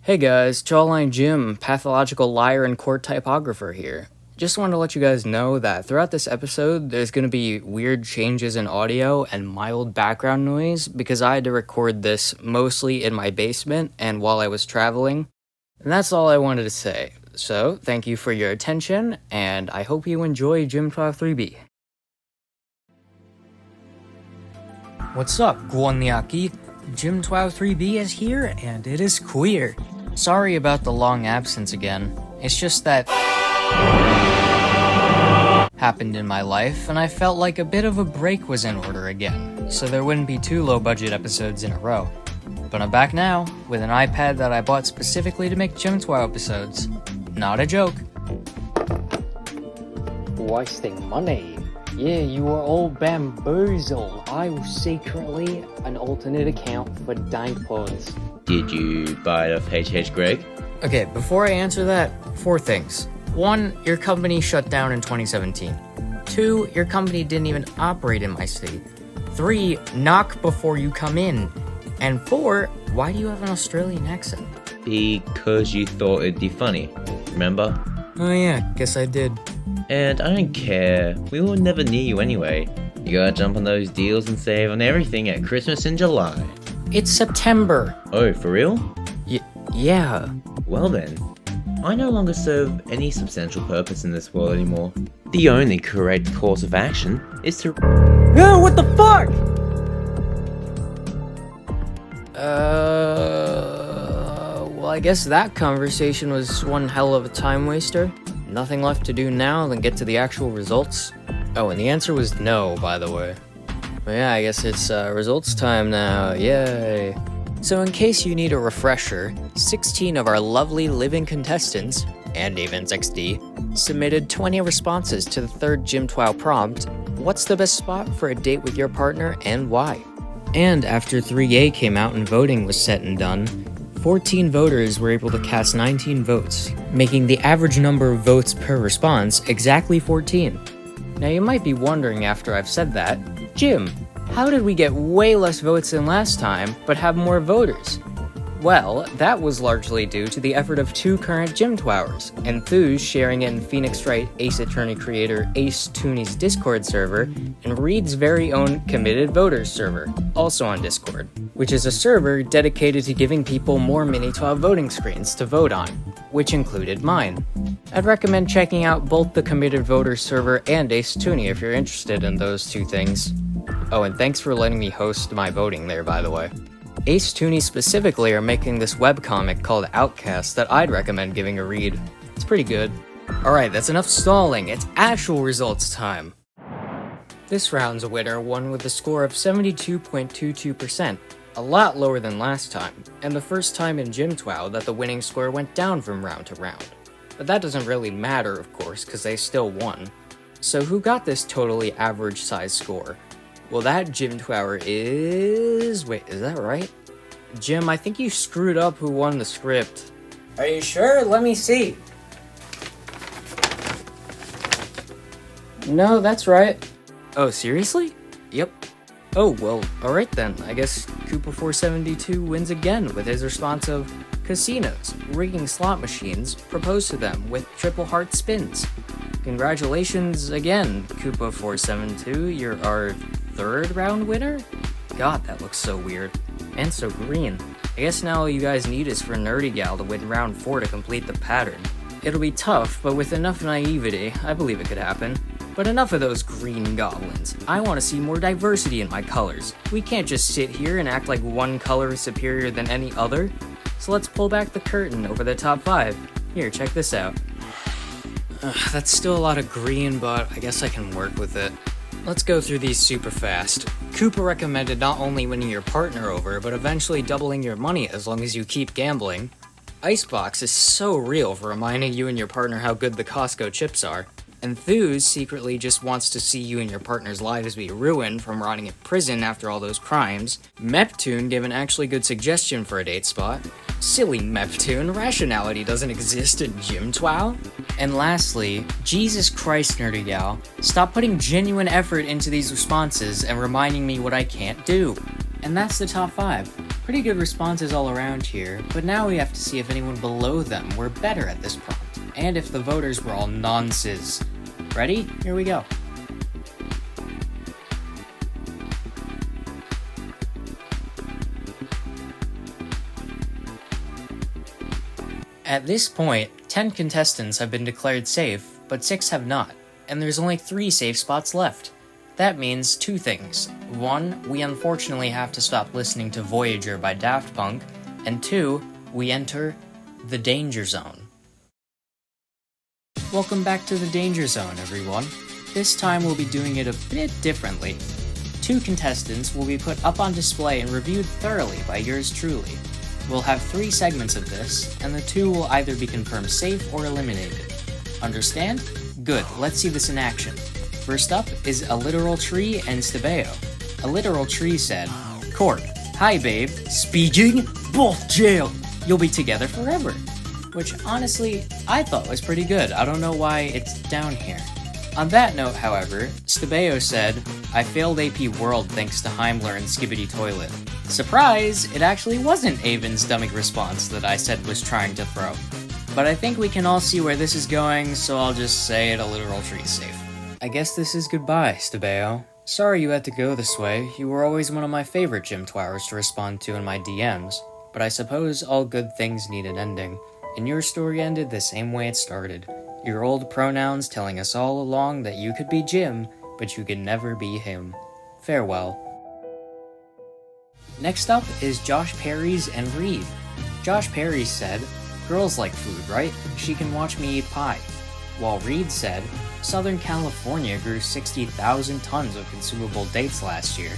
Hey guys, Jawline Jim, pathological liar and court typographer here. Just wanted to let you guys know that throughout this episode, there's going to be weird changes in audio and mild background noise because I had to record this mostly in my basement and while I was traveling. And that's all I wanted to say. So, thank you for your attention, and I hope you enjoy JimTWOW 3B. What's up, Gwonyaki? JimTWOW 3B is here, and it is queer. Sorry about the long absence again. It's just that happened in my life, and I felt like a bit of a break was in order again, so there wouldn't be 2 low-budget episodes in a row. But I'm back now, with an iPad that I bought specifically to make JimTWOW episodes. Not a joke. Wasting money. Yeah, you are all bamboozled. I was secretly an alternate account for dank pods. Did you buy it off HH Greg? Okay, before I answer that, 4 things. 1, your company shut down in 2017. 2, your company didn't even operate in my city. 3, knock before you come in. And 4, why do you have an Australian accent? Because you thought it'd be funny, remember? Oh yeah, guess I did. And I don't care, we were never near you anyway. You gotta jump on those deals and save on everything at Christmas in July. It's September. Oh, for real? Yeah. Well then, I no longer serve any substantial purpose in this world anymore. The only correct course of action is to— No, what the fuck? Well, I guess that conversation was one hell of a time waster. Nothing left to do now than get to the actual results. Oh, and the answer was no, by the way. But yeah, I guess it's results time now, yay. So in case you need a refresher, 16 of our lovely living contestants, and even XD, submitted 20 responses to the 3rd JimTWOW prompt, what's the best spot for a date with your partner and why? And after 3A came out and voting was set and done, 14 voters were able to cast 19 votes, making the average number of votes per response exactly 14. Now you might be wondering after I've said that, Jim, how did we get way less votes than last time, but have more voters? Well, that was largely due to the effort of 2 current JimTWOWers, Enthuse sharing it in Phoenix Wright Ace Attorney creator Ace Tooney's Discord server, and Reed's very own Committed Voters server, also on Discord, which is a server dedicated to giving people more miniTWOW voting screens to vote on, which included mine. I'd recommend checking out both the Committed Voters server and Ace Tooney if you're interested in those 2 things. Oh, and thanks for letting me host my voting there, by the way. Ace Tooney specifically are making this webcomic called Outcast that I'd recommend giving a read. It's pretty good. Alright, that's enough stalling, it's actual results time. This round's winner won with a score of 72.22%, a lot lower than last time, and the first time in JimTWOW that the winning score went down from round to round. But that doesn't really matter, of course, because they still won. So who got this totally average size score? Well, that JimTWOWer is... Wait, is that right? Jim, I think you screwed up who won the script. Are you sure? Let me see. No, that's right. Oh, seriously? Yep. Oh, well, alright then. I guess Koopa472 wins again with his response of casinos, rigging slot machines, propose to them with triple heart spins. Congratulations again, Koopa472, you're our 3rd round winner? God, that looks so weird. And so green. I guess now all you guys need is for Nerdy Gal to win round 4 to complete the pattern. It'll be tough, but with enough naivety, I believe it could happen. But enough of those green goblins. I want to see more diversity in my colors. We can't just sit here and act like one color is superior than any other. So let's pull back the curtain over the top 5. Here, check this out. That's still a lot of green, but I guess I can work with it. Let's go through these super fast. Koopa recommended not only winning your partner over, but eventually doubling your money as long as you keep gambling. Icebox is so real for reminding you and your partner how good the Costco chips are. Enthuse secretly just wants to see you and your partner's lives be ruined from rotting in prison after all those crimes. Meptune gave an actually good suggestion for a date spot. Silly Meptune, rationality doesn't exist in JimTWOW. And lastly, Jesus Christ, Nerdy Gal, stop putting genuine effort into these responses and reminding me what I can't do. And that's the top 5. Pretty good responses all around here, but now we have to see if anyone below them were better at this prompt, and if the voters were all nonces. Ready? Here we go. At this point, 10 contestants have been declared safe, but 6 have not, and there's only 3 safe spots left. That means 2 things. 1, we unfortunately have to stop listening to Voyager by Daft Punk, and 2, we enter the Danger Zone. Welcome back to the Danger Zone, everyone. This time we'll be doing it a bit differently. 2 contestants will be put up on display and reviewed thoroughly by yours truly. We'll have 3 segments of this, and the 2 will either be confirmed safe or eliminated. Understand? Good, let's see this in action. First up is A Literal Tree and JimTWOW. A Literal Tree said, Court, hi babe, speeding, both jail, you'll be together forever. Which honestly, I thought was pretty good, I don't know why it's down here. On that note, however, JimTWOW said, I failed AP World thanks to Heimler and Skibbity Toilet. Surprise! It actually wasn't Avon's stomach response that I said was trying to throw. But I think we can all see where this is going, so I'll just say it, A Literal Tree safe. I guess this is goodbye, JimTWOW. Sorry you had to go this way, you were always one of my favorite JimTWOWers to respond to in my DMs, but I suppose all good things need an ending, and your story ended the same way it started. Your old pronouns telling us all along that you could be Jim, but you could never be him. Farewell. Next up is Josh Perry's and Reed. Josh Perry said, girls like food, right? She can watch me eat pie. While Reed said, Southern California grew 60,000 tons of consumable dates last year.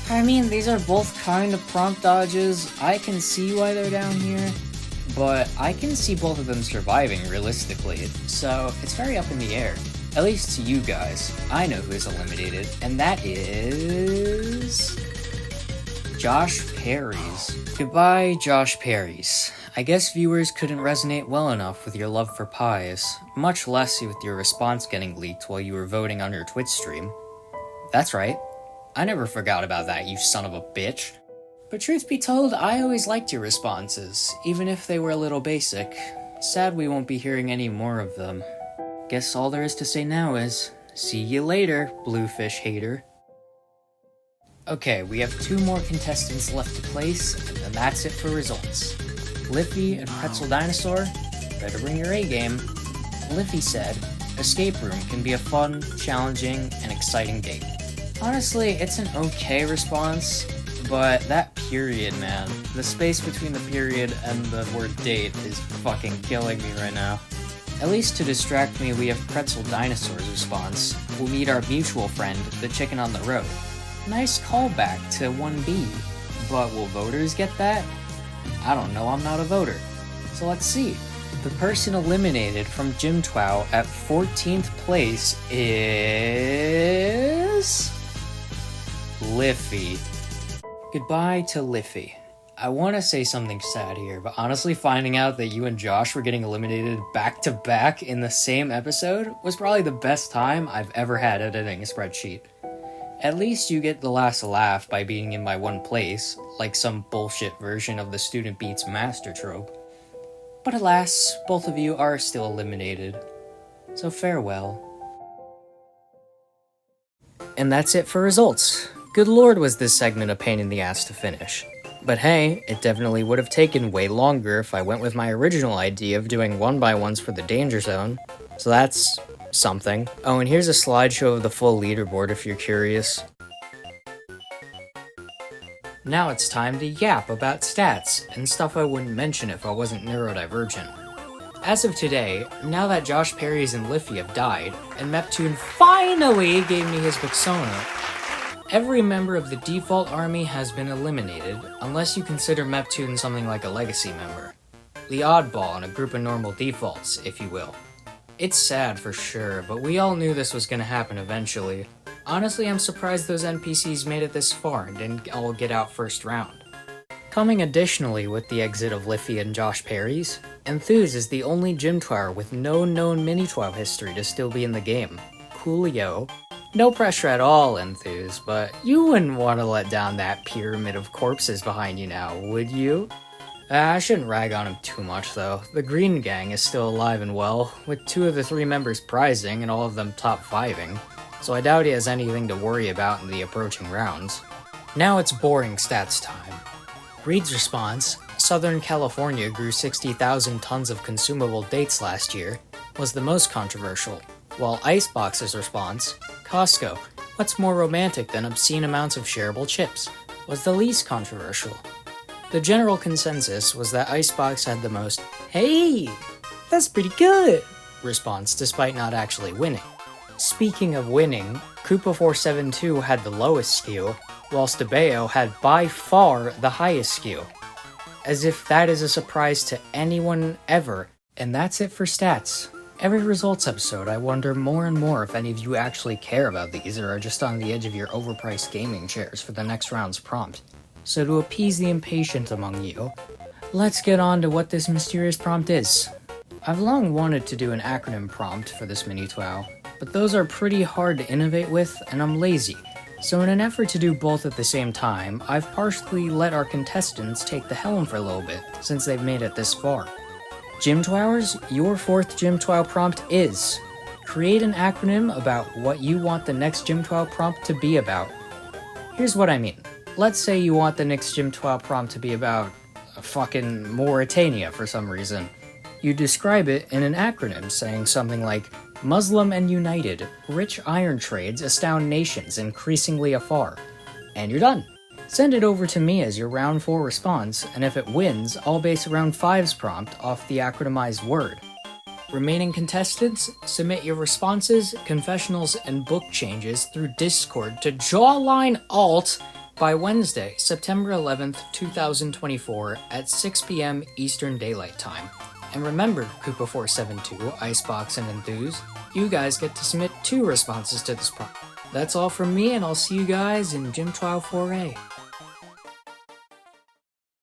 I mean, these are both kind of prompt dodges. I can see why they're down here, but I can see both of them surviving realistically, so it's very up in the air. At least to you guys. I know who is eliminated, and that is Josh Perry's. Goodbye, Josh Perry's. I guess viewers couldn't resonate well enough with your love for pies, much less with your response getting leaked while you were voting on your Twitch stream. That's right. I never forgot about that, you son of a bitch. But truth be told, I always liked your responses, even if they were a little basic. Sad we won't be hearing any more of them. Guess all there is to say now is, see you later, Bluefish hater. Okay, we have 2 more contestants left to place, and then that's it for results. Liffy and Pretzel Dinosaur, better bring your A-game. Liffy said, escape room can be a fun, challenging, and exciting date. Honestly, it's an okay response, but that period, man. The space between the period and the word date is fucking killing me right now. At least to distract me, we have Pretzel Dinosaur's response. We'll meet our mutual friend, the chicken on the road. Nice callback to 1B, but will voters get that? I don't know, I'm not a voter. So let's see. The person eliminated from JimTWOW at 14th place is Liffy. Goodbye to Liffy. I want to say something sad here, but honestly finding out that you and Josh were getting eliminated back to back in the same episode was probably the best time I've ever had editing a spreadsheet. At least you get the last laugh by beating him by 1 place, like some bullshit version of the student beats master trope. But alas, both of you are still eliminated. So farewell. And that's it for results. Good lord was this segment a pain in the ass to finish. But hey, it definitely would have taken way longer if I went with my original idea of doing 1x1s for the Danger Zone. So that's something. Oh, and here's a slideshow of the full leaderboard if you're curious. Now it's time to yap about stats, and stuff I wouldn't mention if I wasn't neurodivergent. As of today, now that Josh Perry's and Liffy have died, and mepTWOW finally gave me his persona, every member of the default army has been eliminated, unless you consider mepTWOW something like a legacy member. The oddball in a group of normal defaults, if you will. It's sad for sure, but we all knew this was gonna happen eventually. Honestly, I'm surprised those NPCs made it this far and didn't all get out first round. Coming additionally with the exit of Liffy and Josh Perry's, Enthuse is the only JimTWOWer with no known miniTWOW history to still be in the game. Coolio. No pressure at all, Enthuse, but you wouldn't want to let down that pyramid of corpses behind you now, would you? I shouldn't rag on him too much, though. The Green Gang is still alive and well, with 2 of the 3 members prizing and all of them top 5ing, so I doubt he has anything to worry about in the approaching rounds. Now it's boring stats time. Reed's response, Southern California grew 60,000 tons of consumable dates last year, was the most controversial, while Icebox's response, Costco, what's more romantic than obscene amounts of shareable chips, was the least controversial. The general consensus was that Icebox had the most, "Hey, that's pretty good," response despite not actually winning. Speaking of winning, Koopa472 had the lowest skew, whilst DeBeo had by far the highest skew. As if that is a surprise to anyone ever. And that's it for stats. Every results episode, I wonder more and more if any of you actually care about these or are just on the edge of your overpriced gaming chairs for the next round's prompt. So to appease the impatient among you, let's get on to what this mysterious prompt is. I've long wanted to do an acronym prompt for this miniTWOW, but those are pretty hard to innovate with, and I'm lazy. So in an effort to do both at the same time, I've partially let our contestants take the helm for a little bit, since they've made it this far. JimTWOWers, your 4th JimTWOW prompt is: create an acronym about what you want the next JimTWOW prompt to be about. Here's what I mean. Let's say you want the next JimTWOW prompt to be about fucking Mauritania for some reason. You describe it in an acronym saying something like, Muslim and united, rich iron trades astound nations increasingly afar. And you're done. Send it over to me as your round 4 response, and if it wins, I'll base round 5's prompt off the acronymized word. Remaining contestants, submit your responses, confessionals, and book changes through Discord to Jawline Alt by Wednesday, September 11th, 2024 at 6 p.m. Eastern Daylight Time. And remember, Koopa472, Icebox, and Enthuse, you guys get to submit 2 responses to this prompt. That's all from me, and I'll see you guys in JimTWOW 4A.